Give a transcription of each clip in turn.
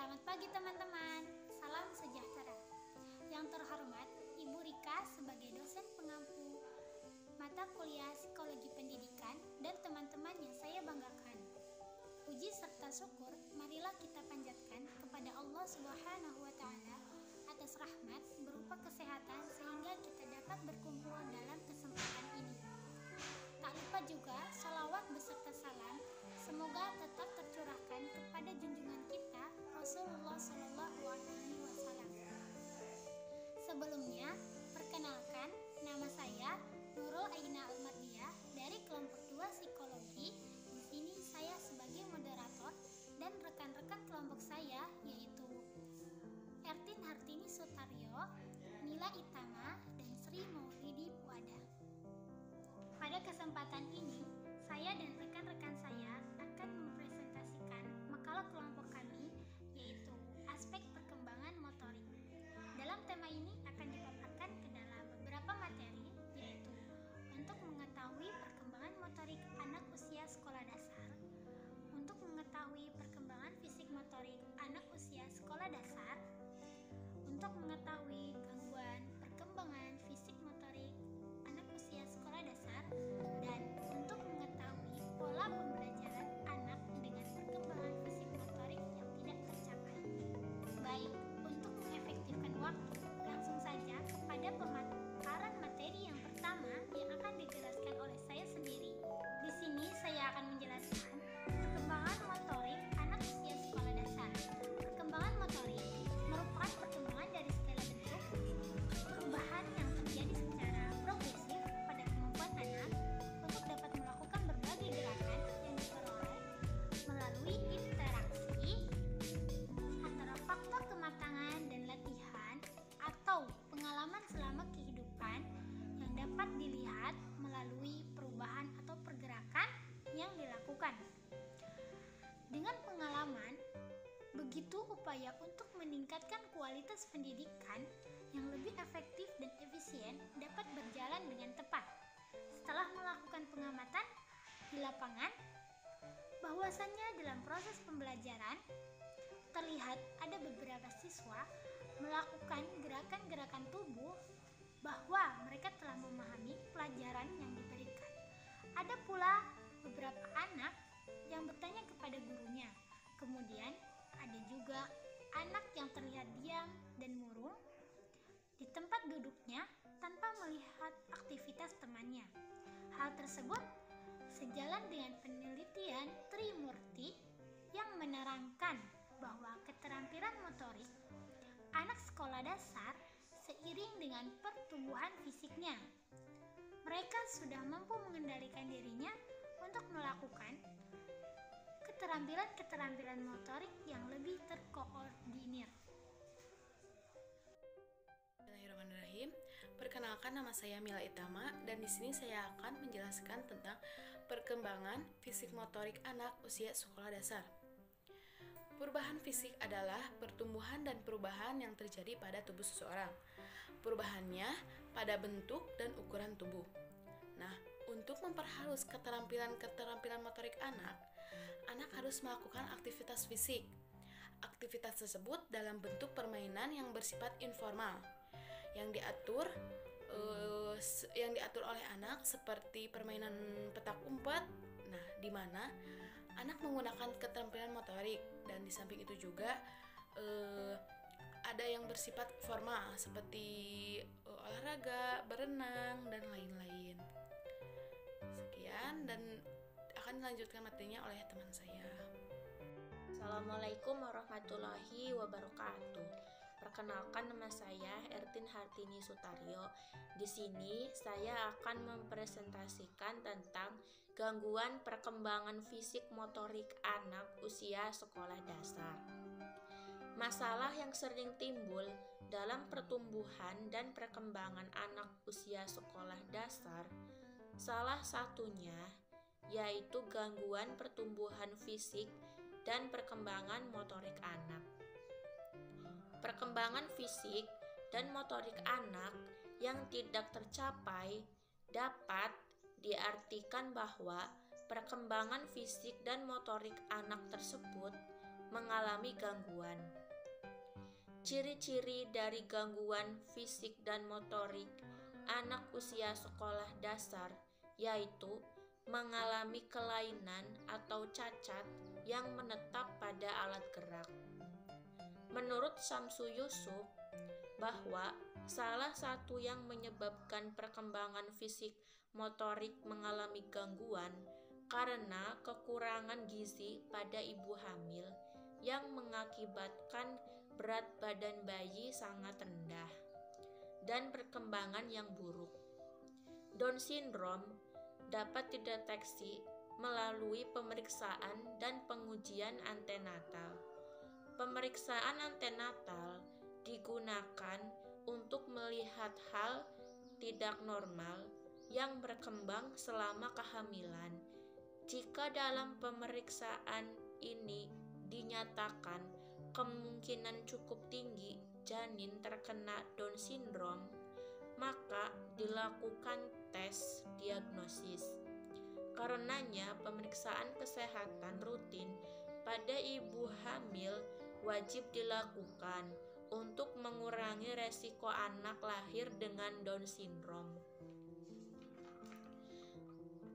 Selamat pagi teman-teman, salam sejahtera. Yang terhormat Ibu Rika sebagai dosen pengampu mata kuliah Psikologi Pendidikan dan teman-teman yang saya banggakan. Puji serta syukur marilah kita panjatkan kepada Allah Subhanahu wa Ta'ala atas rahmat berupa kesehatan sehingga kita dapat berkumpul dalam kesempatan ini. Tak lupa juga salawat beserta salam semoga tetap tercurahkan kepada junjungan kita Rasulullah Shallallahu Alaihi Wasallam. Sebelumnya, perkenalkan nama saya Nurul Aina Almardiah dari kelompok 2 Psikologi. Di sini saya sebagai moderator dan rekan-rekan kelompok saya yaitu Ertin Hartini Sutaryo, Nila Itama, dan Sri Maulidi Puada. Pada kesempatan ini, saya dan rekan-rekan saya akan mempresentasikan makalah kelompok kami yaitu aspek perkembangan motorik. Dalam tema ini akan dipaparkan ke dalam beberapa materi yaitu untuk mengetahui perkembangan motorik anak usia sekolah dasar, untuk mengetahui perkembangan fisik motorik anak usia sekolah dasar, untuk mengetahui gangguan perkembangan fisik motorik anak usia sekolah dasar, dan untuk mengetahui pola pembelajaran anak dengan perkembangan fisik motorik yang tidak tercapai. Baik, untuk mengefektifkan waktu, langsung saja kepada pemaparan materi yang pertama yang akan dijelaskan oleh saya sendiri. Di sini saya akan menjelaskan perkembangan motorik anak usia sekolah dasar. Perkembangan motorik merupakan perkembangan dari segala bentuk perubahan yang terjadi secara progresif pada kemampuan anak untuk dapat melakukan berbagai gerakan yang diperoleh melalui interaksi antara faktor kematangan dan latihan atau pengalaman selama kehidupan yang dapat dilihat melalui perubahan atau pergerakan yang dilakukan. Dengan pengalaman, begitu upaya untuk meningkatkan kualitas pendidikan yang lebih efektif dan efisien dapat berjalan dengan tepat. Setelah melakukan pengamatan di lapangan, bahwasannya dalam proses pembelajaran terlihat ada beberapa siswa melakukan gerakan-gerakan tubuh bahwa mereka telah memahami pelajaran yang diberikan. Ada pula beberapa anak yang bertanya kepada gurunya. Kemudian ada juga anak yang terlihat diam dan murung di tempat duduknya tanpa melihat aktivitas temannya. Hal tersebut sejalan dengan penelitian Trimurti yang menerangkan bahwa keterampilan motorik anak sekolah dasar seiring dengan pertumbuhan fisiknya. Mereka sudah mampu mengendalikan dirinya untuk melakukan keterampilan-keterampilan motorik yang lebih terkoordinir. Bismillahirrahmanirrahim. Perkenalkan, nama saya Mila Itama dan di sini saya akan menjelaskan tentang perkembangan fisik motorik anak usia sekolah dasar. Perubahan fisik adalah pertumbuhan dan perubahan yang terjadi pada tubuh seseorang. Perubahannya pada bentuk dan ukuran tubuh. Nah, untuk memperhalus keterampilan motorik anak harus melakukan aktivitas fisik. Aktivitas tersebut dalam bentuk permainan yang bersifat informal, yang diatur oleh anak seperti permainan petak umpet. Nah, di mana anak menggunakan keterampilan motorik, dan di samping itu juga ada yang bersifat formal seperti olahraga, berenang, dan lain-lain. Sekian, dan akan dilanjutkan materinya oleh teman saya. Assalamualaikum warahmatullahi wabarakatuh. Perkenalkan, nama saya Ertin Hartini Sutaryo. Di sini saya akan mempresentasikan tentang gangguan perkembangan fisik motorik anak usia sekolah dasar. Masalah yang sering timbul dalam pertumbuhan dan perkembangan anak usia sekolah dasar, salah satunya yaitu gangguan pertumbuhan fisik dan perkembangan motorik anak. Perkembangan fisik dan motorik anak yang tidak tercapai dapat diartikan bahwa perkembangan fisik dan motorik anak tersebut mengalami gangguan. Ciri-ciri dari gangguan fisik dan motorik anak usia sekolah dasar yaitu mengalami kelainan atau cacat yang menetap pada alat gerak. Menurut Samsu Yusuf, bahwa salah satu yang menyebabkan perkembangan fisik motorik mengalami gangguan karena kekurangan gizi pada ibu hamil yang mengakibatkan berat badan bayi sangat rendah dan perkembangan yang buruk. Down syndrome dapat dideteksi melalui pemeriksaan dan pengujian antenatal. Pemeriksaan antenatal digunakan untuk melihat hal tidak normal yang berkembang selama kehamilan. Jika dalam pemeriksaan ini dinyatakan kemungkinan cukup tinggi janin terkena Down syndrome, maka dilakukan tes diagnosis. Karenanya, pemeriksaan kesehatan rutin pada ibu hamil wajib dilakukan untuk mengurangi resiko anak lahir dengan Down syndrome.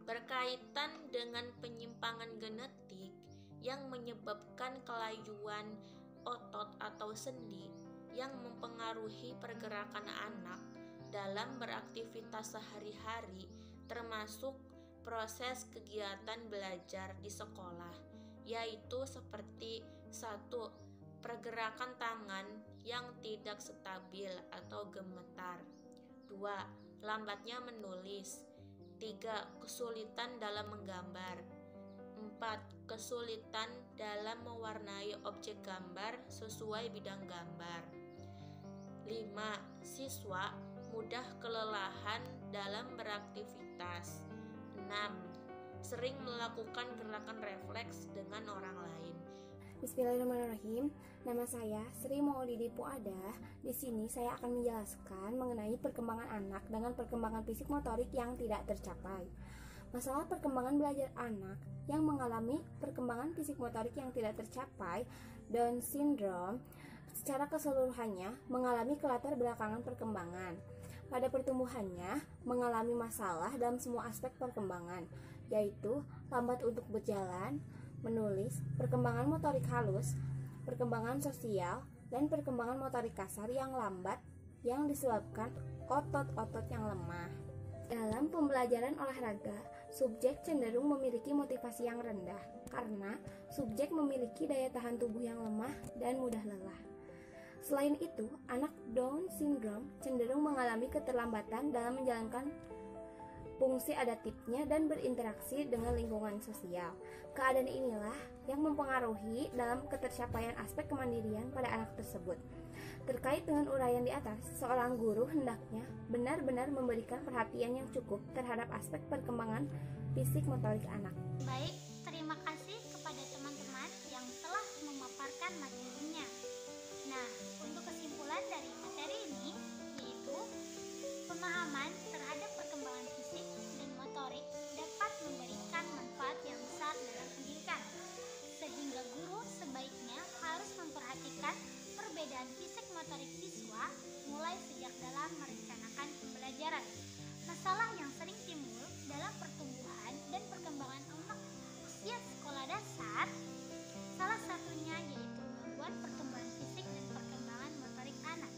Berkaitan dengan penyimpangan genetik yang menyebabkan kelayuan otot atau sendi yang mempengaruhi pergerakan anak dalam beraktivitas sehari-hari, termasuk proses kegiatan belajar di sekolah, yaitu seperti 1. Pergerakan tangan yang tidak stabil atau gemetar. 2. Lambatnya menulis. 3. Kesulitan dalam menggambar. 4. Kesulitan dalam mewarnai objek gambar sesuai bidang gambar. 5. Siswa mudah kelelahan dalam beraktivitas. 6. Sering melakukan gerakan refleks dengan orang lain. Bismillahirrahmanirrahim. Nama saya Sri Maulidi Puadah. Di sini saya akan menjelaskan mengenai perkembangan anak dengan perkembangan fisik motorik yang tidak tercapai. Masalah perkembangan belajar anak yang mengalami perkembangan fisik motorik yang tidak tercapai, Down syndrome, secara keseluruhannya mengalami kelatar belakangan perkembangan. Pada pertumbuhannya mengalami masalah dalam semua aspek perkembangan, yaitu lambat untuk berjalan, menulis, perkembangan motorik halus, perkembangan sosial, dan perkembangan motorik kasar yang lambat yang disebabkan otot-otot yang lemah. Dalam pembelajaran olahraga, subjek cenderung memiliki motivasi yang rendah karena subjek memiliki daya tahan tubuh yang lemah dan mudah lelah. Selain itu, anak Down syndrome cenderung mengalami keterlambatan dalam menjalankan fungsi adaptifnya dan berinteraksi dengan lingkungan sosial. Keadaan inilah yang mempengaruhi dalam ketercapaian aspek kemandirian pada anak tersebut. Terkait dengan uraian di atas, seorang guru hendaknya benar-benar memberikan perhatian yang cukup terhadap aspek perkembangan fisik motorik anak. Baik, terima kasih kepada teman-teman yang telah memaparkan materinya. Nah, untuk kesimpulan dari materi ini, yaitu pemahaman terhadap perkembangan fisik dan motorik dapat memberikan manfaat yang besar dalam pendidikan, sehingga guru sebaiknya harus memperhatikan perbedaan fisik motorik siswa mulai sejak dalam merencanakan pembelajaran. Masalah yang sering timbul dalam pertumbuhan dan perkembangan anak usia sekolah dasar, salah satunya yaitu gangguan pertumbuhan fisik dan perkembangan motorik anak.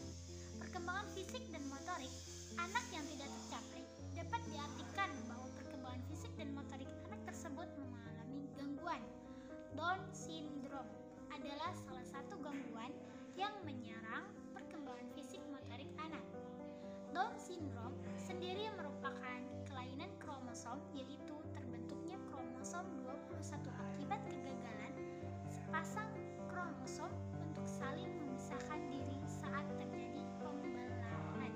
Perkembangan fisik dan motorik anak yang tidak tercapai dapat diartikan bahwa perkembangan fisik dan motorik anak tersebut mengalami gangguan. Down syndrome adalah salah satu gangguan yang menyerang perkembangan fisik motorik anak. Down syndrome sendiri merupakan kelainan kromosom, yaitu terbentuknya kromosom 21 akibat kegagalan sepasang kromosom untuk saling memisahkan diri saat terjadi pembelahan.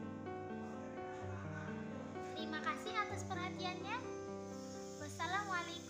Terima kasih atas perhatiannya. Wassalamualaikum.